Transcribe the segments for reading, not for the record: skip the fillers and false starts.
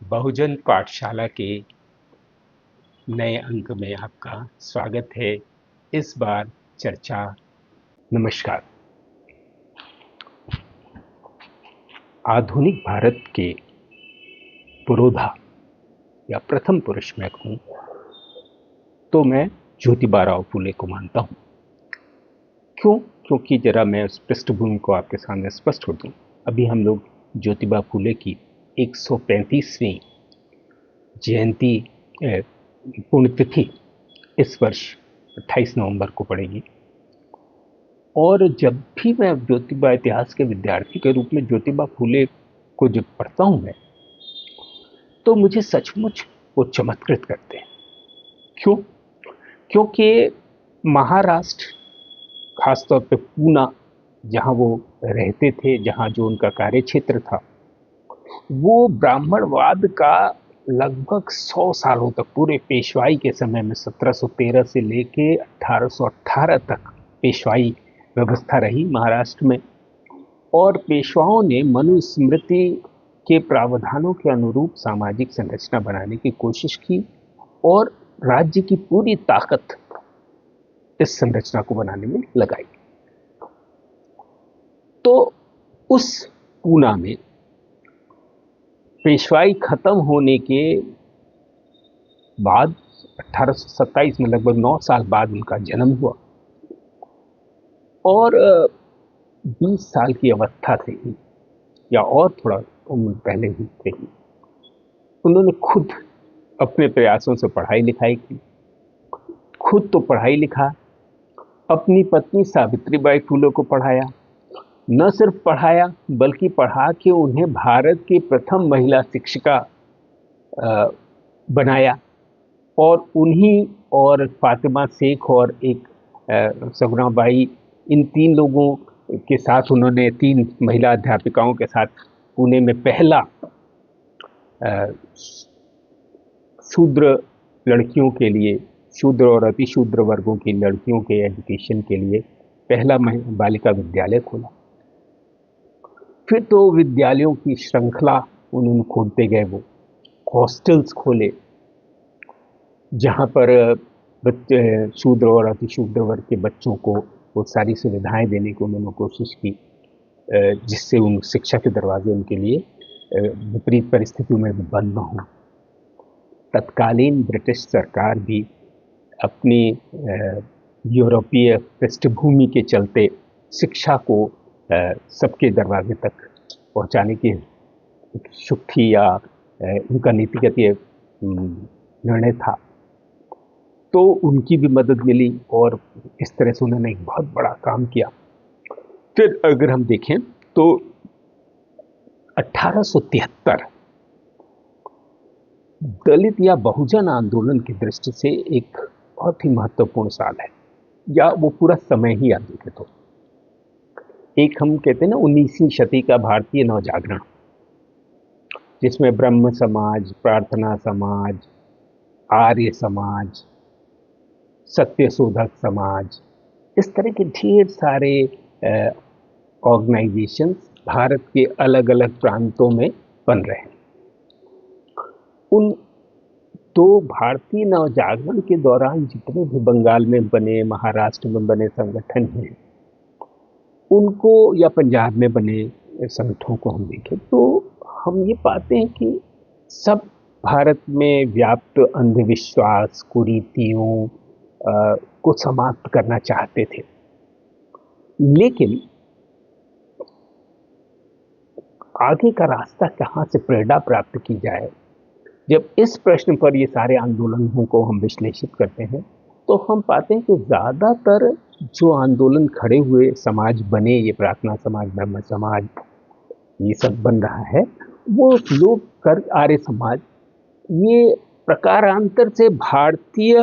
बहुजन पाठशाला के नए अंक में आपका स्वागत है। इस बार चर्चा। नमस्कार। आधुनिक भारत के पुरोधा या प्रथम पुरुष मैं कहूं तो मैं ज्योतिबा राव फूले को मानता हूं। क्यों? क्योंकि जरा मैं उस पृष्ठभूमि को आपके सामने स्पष्ट कर दूं। अभी हम लोग ज्योतिबा फूले की 135वीं जयंती पुण्यतिथि इस वर्ष 28 नवंबर को पड़ेगी। और जब भी मैं ज्योतिबा इतिहास के विद्यार्थी के रूप में ज्योतिबा फूले को जब पढ़ता हूं मैं, तो मुझे सचमुच वो चमत्कृत करते हैं। क्यों? क्योंकि महाराष्ट्र, खासतौर पे पूना, जहां वो रहते थे, जहां जो उनका कार्य क्षेत्र था, वो ब्राह्मणवाद का लगभग 100 सालों तक, पूरे पेशवाई के समय में 1713 से लेके 1818 तक पेशवाई व्यवस्था रही महाराष्ट्र में। और पेशवाओं ने मनुस्मृति के प्रावधानों के अनुरूप सामाजिक संरचना बनाने की कोशिश की और राज्य की पूरी ताकत इस संरचना को बनाने में लगाई। तो उस पूना में पेशवाई खत्म होने के बाद 1827 में, लगभग 9 साल बाद उनका जन्म हुआ। और 20 साल की अवस्था से ही, या और थोड़ा उम्र पहले ही से ही, उन्होंने खुद अपने प्रयासों से पढ़ाई लिखाई की। खुद तो पढ़ाई लिखा, अपनी पत्नी सावित्रीबाई फूले को पढ़ाया। न सिर्फ पढ़ाया बल्कि पढ़ा के उन्हें भारत की प्रथम महिला शिक्षिका बनाया। और उन्हीं और फातिमा शेख और एक सगुणाबाई, इन 3 लोगों के साथ उन्होंने, 3 महिला अध्यापिकाओं के साथ पुणे में पहला शूद्र लड़कियों के लिए, शूद्र और अतिशूद्र वर्गों की लड़कियों के एजुकेशन के लिए पहला बालिका विद्यालय खोला। फिर तो विद्यालयों की श्रृंखला उन्होंने खोलते गए। वो हॉस्टल्स खोले जहां पर बच्चे, शूद्र और अतिशूद्र वर्ग के बच्चों को वो सारी सुविधाएं देने की उन्होंने कोशिश की, जिससे उन शिक्षा के दरवाजे उनके लिए विपरीत परिस्थितियों में भी बंद न हो। तत्कालीन ब्रिटिश सरकार भी अपनी यूरोपीय पृष्ठभूमि के चलते शिक्षा को सबके दरवाजे तक पहुंचाने की इच्छुक थी, या उनका नीतिगत ये निर्णय था। तो उनकी भी मदद मिली और इस तरह से उन्होंने एक बहुत बड़ा काम किया। फिर अगर हम देखें तो 1873 दलित या बहुजन आंदोलन की दृष्टि से एक बहुत ही महत्वपूर्ण साल है, या वो पूरा समय ही आप देखें तो एक, हम कहते हैं ना, 19वीं शती का भारतीय नवजागरण, जिसमें ब्रह्म समाज, प्रार्थना समाज, आर्य समाज, सत्यशोधक समाज, इस तरह के ढेर सारे ऑर्गेनाइजेशंस भारत के अलग अलग प्रांतों में बन रहे हैं। उन तो भारतीय नवजागरण के दौरान जितने भी बंगाल में बने, महाराष्ट्र में बने संगठन हैं, उनको, या पंजाब में बने संगठनों को हम देखें तो हम ये पाते हैं कि सब भारत में व्याप्त अंधविश्वास, कुरीतियों को समाप्त करना चाहते थे। लेकिन आगे का रास्ता कहाँ से प्रेरणा प्राप्त की जाए, जब इस प्रश्न पर ये सारे आंदोलनों को हम विश्लेषित करते हैं तो हम पाते हैं कि ज़्यादातर जो आंदोलन खड़े हुए समाज बने, ये प्रार्थना समाज, ब्रह्म समाज, ये सब बन रहा है, वो लोग कर, आर्य समाज, ये प्रकारांतर से भारतीय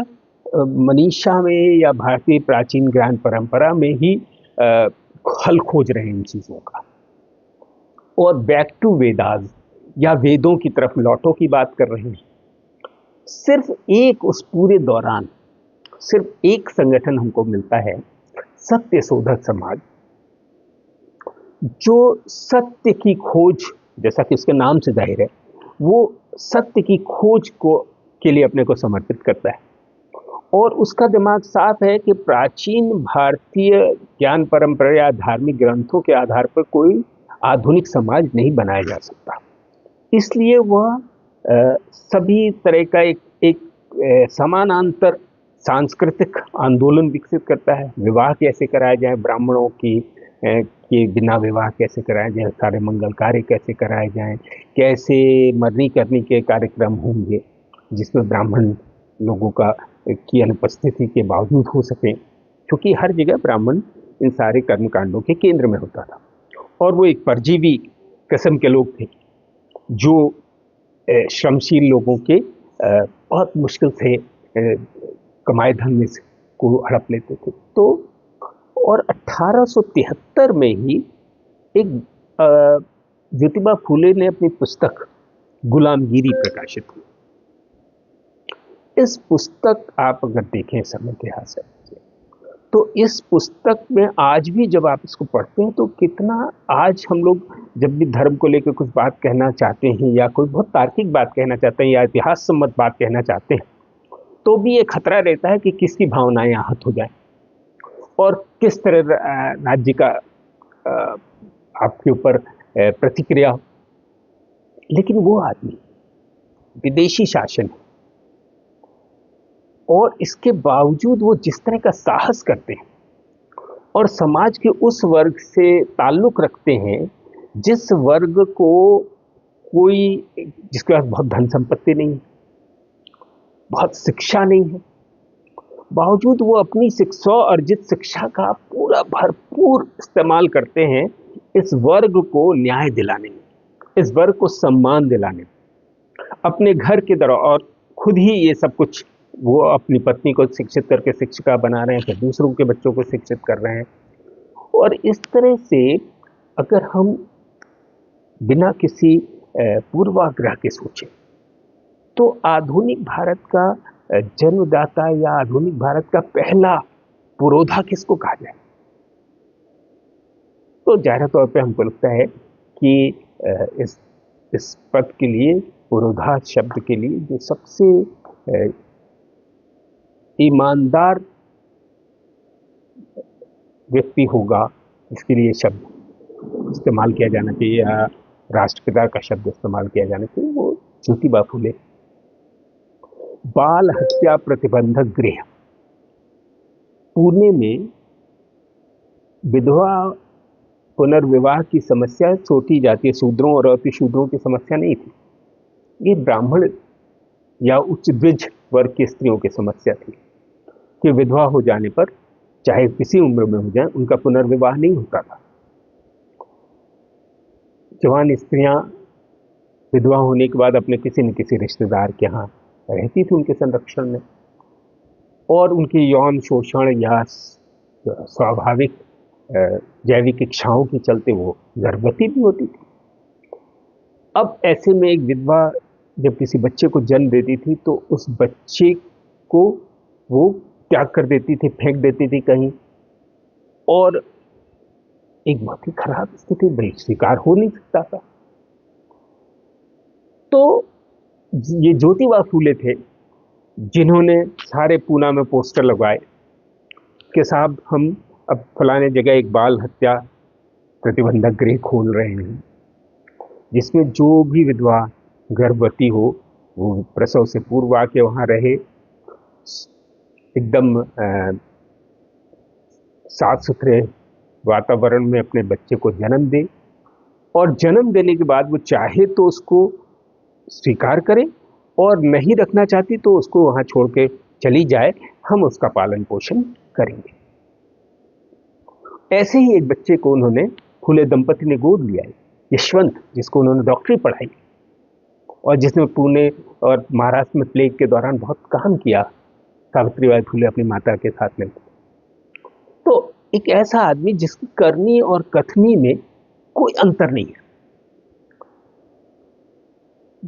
मनीषा में या भारतीय प्राचीन ज्ञान परंपरा में ही हल खोज रहे हैं इन चीज़ों का, और बैक टू वेदास या वेदों की तरफ लौटो की बात कर रहे हैं। सिर्फ एक, उस पूरे दौरान सिर्फ एक संगठन हमको मिलता है, सत्यशोधक समाज, जो सत्य की खोज, जैसा कि उसके नाम से जाहिर है, वो सत्य की खोज को के लिए अपने को समर्पित करता है। और उसका दिमाग साफ है कि प्राचीन भारतीय ज्ञान परंपरा या धार्मिक ग्रंथों के आधार पर कोई आधुनिक समाज नहीं बनाया जा सकता। इसलिए वह सभी तरह का एक समानांतर सांस्कृतिक आंदोलन विकसित करता है। विवाह कैसे कराया जाए, ब्राह्मणों की के बिना विवाह कैसे कराया जाए, सारे मंगल कार्य कैसे कराए जाएं, कैसे मरनी करनी के कार्यक्रम होंगे जिसमें ब्राह्मण लोगों की अनुपस्थिति के बावजूद हो सके, क्योंकि हर जगह ब्राह्मण इन सारे कर्मकांडों के केंद्र में होता था। और वो एक परजीवी किस्म के लोग थे जो श्रमशील लोगों के बहुत मुश्किल से कमाए धन में से को हड़प लेते थे। तो और 1873 में ही एक ज्योतिबा फूले ने अपनी पुस्तक गुलामगिरी प्रकाशित की। इस पुस्तक आप अगर देखें समय इतिहास है तो इस पुस्तक में आज भी जब आप इसको पढ़ते हैं तो कितना, आज हम लोग जब भी धर्म को लेकर कुछ बात कहना चाहते हैं या कोई बहुत तार्किक बात कहना चाहते हैं या इतिहास सम्मत बात कहना चाहते हैं तो भी ये खतरा रहता है कि किसकी भावनाएं आहत हो जाए और किस तरह राज्य का आपके ऊपर प्रतिक्रिया। लेकिन वो आदमी विदेशी शासन है और इसके बावजूद वो जिस तरह का साहस करते हैं और समाज के उस वर्ग से ताल्लुक रखते हैं जिस वर्ग को कोई, जिसके पास बहुत धन संपत्ति नहीं है, बहुत शिक्षा नहीं है, बावजूद वो अपनी शिक्षा अर्जित शिक्षा का पूरा भरपूर इस्तेमाल करते हैं इस वर्ग को न्याय दिलाने में, इस वर्ग को सम्मान दिलाने में, अपने घर के दौरान। और खुद ही ये सब कुछ वो अपनी पत्नी को शिक्षित करके शिक्षिका बना रहे हैं, फिर दूसरों के बच्चों को शिक्षित कर रहे हैं। और इस तरह से अगर हम बिना किसी पूर्वाग्रह के सोचें तो आधुनिक भारत का जन्मदाता या आधुनिक भारत का पहला पुरोधा किसको कहा जाए, तो जाहिर तौर पे हमको लगता है कि इस पद के लिए, पुरोधा शब्द के लिए जो सबसे ईमानदार व्यक्ति होगा इसके लिए शब्द इस्तेमाल किया जाना चाहिए या राष्ट्रपिता का शब्द इस्तेमाल किया जाना चाहिए, वो ज्योतिबा फूले। बाल हत्या प्रतिबंधक गृह पुणे में विधवा पुनर्विवाह की समस्या छोटी जातीय शूद्रों और अति शूद्रों की समस्या नहीं थी, ये ब्राह्मण या उच्च द्विज वर्ग की स्त्रियों की समस्या थी कि विधवा हो जाने पर चाहे किसी उम्र में हो जाए उनका पुनर्विवाह नहीं होता था। जवान स्त्रियां विधवा होने के बाद अपने किसी न किसी रिश्तेदार के यहाँ रहती थी उनके संरक्षण में, और उनकी यौन शोषण या स्वाभाविक जैविक इच्छाओं के चलते वो गर्भवती भी होती थी। अब ऐसे में एक विधवा जब किसी बच्चे को जन्म देती थी तो उस बच्चे को वो त्याग कर देती थी, फेंक देती थी कहीं, और एक बहुत ही खराब स्थिति, भाई स्वीकार हो नहीं सकता था। तो ये ज्योतिबा फूले थे जिन्होंने सारे पूना में पोस्टर लगवाए कि साहब हम अब फलाने जगह एक बाल हत्या प्रतिबंधक गृह खोल रहे हैं जिसमें जो भी विधवा गर्भवती हो वो प्रसव से पूर्व आके वहाँ रहे, एकदम साफ सुथरे वातावरण में अपने बच्चे को जन्म दे, और जन्म देने के बाद वो चाहे तो उसको स्वीकार करे और नहीं रखना चाहती तो उसको वहाँ छोड़ के चली जाए, हम उसका पालन पोषण करेंगे। ऐसे ही एक बच्चे को उन्होंने, फूले दंपति ने गोद लिया है, यशवंत, जिसको उन्होंने डॉक्टरी पढ़ाई और जिसने पुणे और महाराष्ट्र में प्लेग के दौरान बहुत काम किया सावित्रीबाई फूले अपनी माता के साथ में। तो एक ऐसा आदमी जिसकी करनी और कथनी में कोई अंतर नहीं है।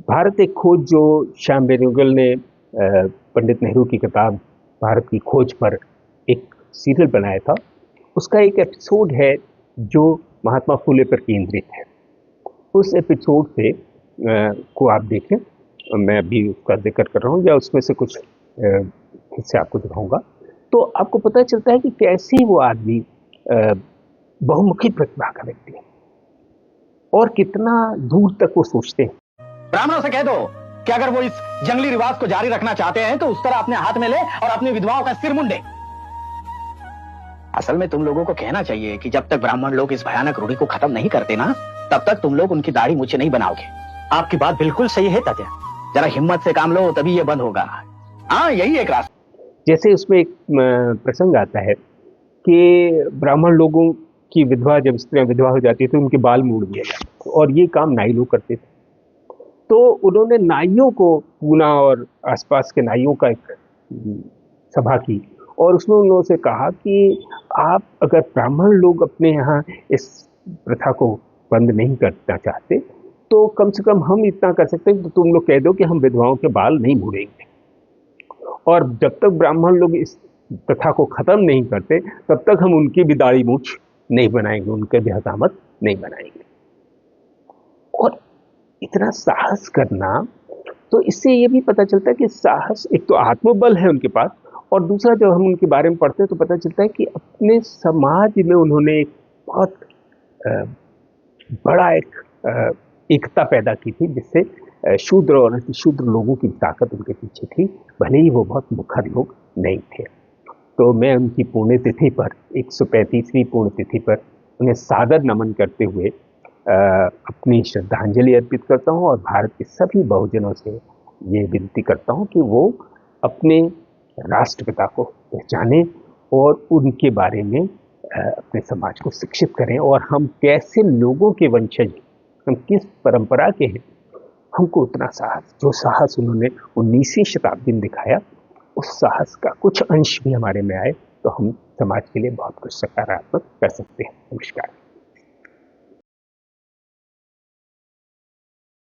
भारत एक खोज जो श्याम बेनेगल ने पंडित नेहरू की किताब भारत की खोज पर एक सीरियल बनाया था, उसका एक एपिसोड है जो महात्मा फूले पर केंद्रित है। उस एपिसोड से को आप देखें मैं अभी उसका जिक्र कर रहा हूँ या उसमें से कुछ हिस्से आपको दिखाऊंगा, तो आपको पता चलता है कि कैसे वो आदमी बहुमुखी प्रतिभा का व्यक्ति है और कितना दूर तक वो सोचते हैं। ब्राह्मणों से कह दो कि अगर वो इस जंगली रिवाज को जारी रखना चाहते हैं तो उस तरह अपने हाथ में ले और अपनी विधवाओं का सिर मुंडे। असल में तुम लोगों को कहना चाहिए कि जब तक ब्राह्मण लोग इस भयानक रूढ़ी को खत्म नहीं करते ना, तब तक तुम लोग उनकी दाढ़ी मूछें नहीं बनाओगे। आपकी बात बिल्कुल सही है तात्या, जरा हिम्मत से काम लो तभी ये बंद होगा। हाँ, यही एक रास्ता। जैसे उसमें एक प्रसंग आता है कि ब्राह्मण लोगों की विधवा, जब स्त्रियां विधवा हो जाती थी, उनके बाल मूड़ दिए जाते और ये काम नाई लोग करते थे। तो उन्होंने नाइयों को पूना और आसपास के नाइयों का एक सभा की और उसमें उन्होंने से कहा कि आप अगर ब्राह्मण लोग अपने यहाँ इस प्रथा को बंद नहीं करना चाहते तो कम से कम हम इतना कर सकते हैं, तो तुम लोग कह दो कि हम विधवाओं के बाल नहीं मूड़ेंगे। और जब तक ब्राह्मण लोग इस प्रथा को खत्म नहीं करते तब तक हम उनकी भी दाढ़ी मूछ नहीं बनाएंगे, उनके भी हजामत नहीं बनाएंगे। और इतना साहस करना, तो इससे ये भी पता चलता है कि साहस, एक तो आत्मबल है उनके पास, और दूसरा जब हम उनके बारे में पढ़ते हैं तो पता चलता है कि अपने समाज में उन्होंने एक बहुत बड़ा एक एकता पैदा की थी, जिससे शूद्र और अतिशूद्र लोगों की ताकत उनके पीछे थी, भले ही वो बहुत मुखर लोग नहीं थे। तो मैं उनकी पुण्यतिथि पर, 135वीं पुण्यतिथि पर उन्हें सादर नमन करते हुए अपनी श्रद्धांजलि अर्पित करता हूँ और भारत के सभी बहुजनों से ये विनती करता हूँ कि वो अपने राष्ट्रपिता को पहचानें और उनके बारे में अपने समाज को शिक्षित करें, और हम कैसे लोगों के वंशज, हम किस परंपरा के हैं, हमको उतना साहस, जो साहस उन्होंने 19वीं शताब्दी में दिखाया, उस साहस का कुछ अंश भी हमारे में आए तो हम समाज के लिए बहुत कुछ सकारात्मक कर सकते हैं। नमस्कार।